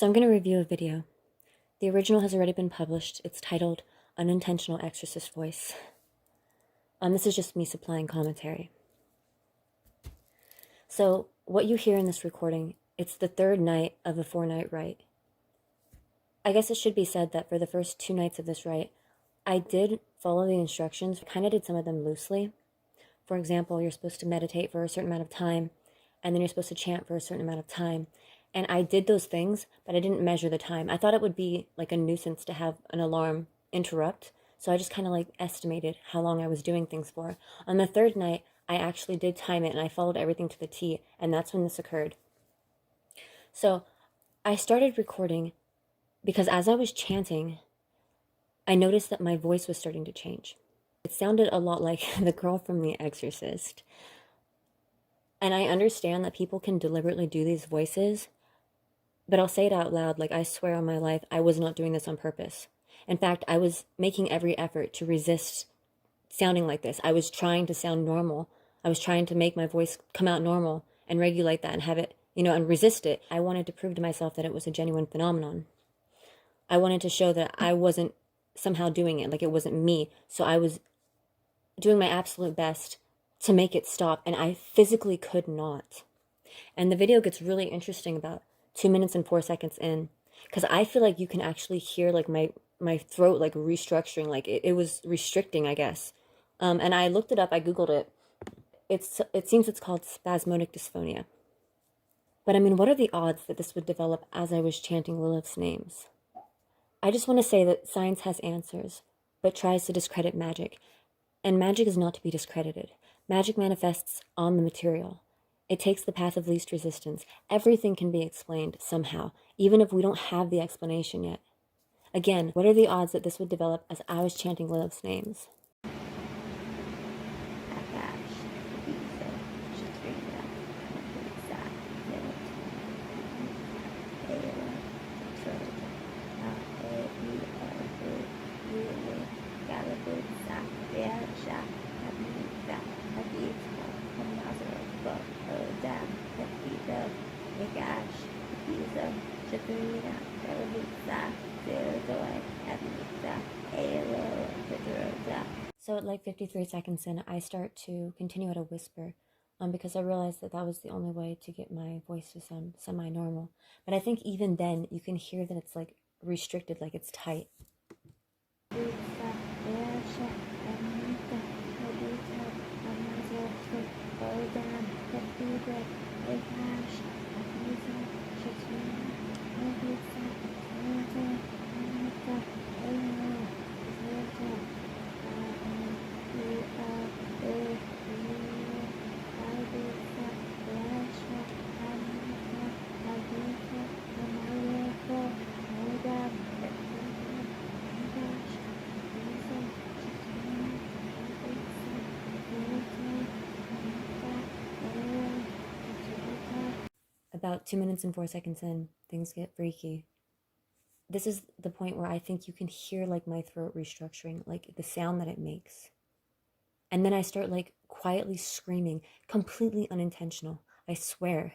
So I'm going to review a video. The original has already been published. It's titled Unintentional Exorcist Voice. This is just me supplying commentary. So what you hear in this recording, it's the third night of a 4-night rite. I guess it should be said that for the first 2 nights of this rite, I did follow the instructions. I kind of did some of them loosely. For example, you're supposed to meditate for a certain amount of time, and then you're supposed to chant for a certain amount of time. And I did those things, but I didn't measure the time. I thought it would be like a nuisance to have an alarm interrupt, so I just kind of like estimated how long I was doing things for. On the third night, I actually did time it, and I followed everything to the T, and that's when this occurred. So I started recording because as I was chanting, I noticed that my voice was starting to change. It sounded a lot like the girl from The Exorcist. And I understand that people can deliberately do these voices, but I'll say it out loud, like I swear on my life, I was not doing this on purpose. In fact, I was making every effort to resist sounding like this. I was trying to sound normal. I was trying to make my voice come out normal and regulate that and have it, and resist it. I wanted to prove to myself that it was a genuine phenomenon. I wanted to show that I wasn't somehow doing it, like it wasn't me. So I was doing my absolute best to make it stop, and I physically could not. And the video gets really interesting about 2 minutes and 4 seconds in, because I feel like you can actually hear like my throat like restructuring, like it was restricting, I guess. And I looked it up, I Googled it. It seems it's called spasmodic dysphonia. But I mean, what are the odds that this would develop as I was chanting Lilith's names? I just want to say that science has answers, but tries to discredit magic. And magic is not to be discredited. Magic manifests on the material. It takes the path of least resistance. Everything can be explained somehow, even if we don't have the explanation yet. Again, what are the odds that this would develop as I was chanting Lilith's names? So at like 53 seconds in, I start to continue at a whisper, because I realized that that was the only way to get my voice to sound semi-normal. But I think even then, you can hear that it's like restricted, like it's tight. About 2 minutes and 4 seconds in, things get freaky. This is the point where I think you can hear like my throat restructuring, like the sound that it makes. And then I start like quietly screaming, completely unintentional, I swear.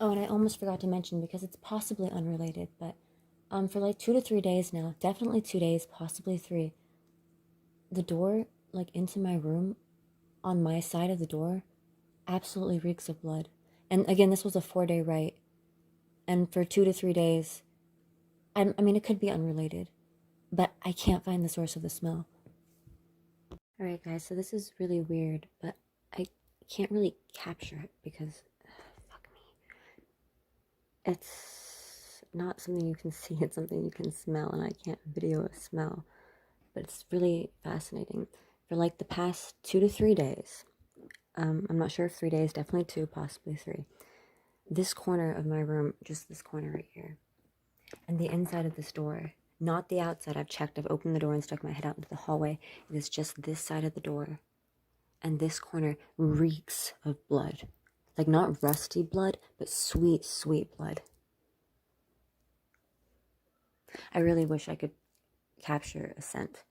Oh, and I almost forgot to mention, because it's possibly unrelated, but for like 2 to 3 days now, definitely 2 days, possibly three, the door, like, into my room, on my side of the door, absolutely reeks of blood. And again, this was a 4-day rite. And for 2 to 3 days, I mean, it could be unrelated, but I can't find the source of the smell. Alright, guys, so this is really weird, but I can't really capture it because, fuck me. It's not something you can see, it's something you can smell, and I can't video a smell. But it's really fascinating. For like the past 2 to 3 days, I'm not sure if 3 days, definitely two, possibly three, this corner of my room, just this corner right here, and the inside of this door, not the outside, I've checked, I've opened the door and stuck my head out into the hallway, it is just this side of the door, and this corner reeks of blood. Like, not rusty blood, but sweet, sweet blood. I really wish I could capture a scent,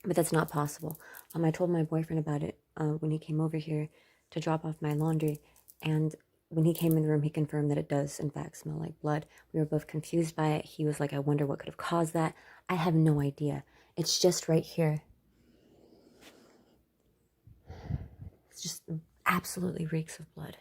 but that's not possible. I told my boyfriend about it when he came over here to drop off my laundry, and when he came in the room, he confirmed that it does, in fact, smell like blood. We were both confused by it. He was like, I wonder what could have caused that. I have no idea. It's just right here. It's just absolutely reeks of blood.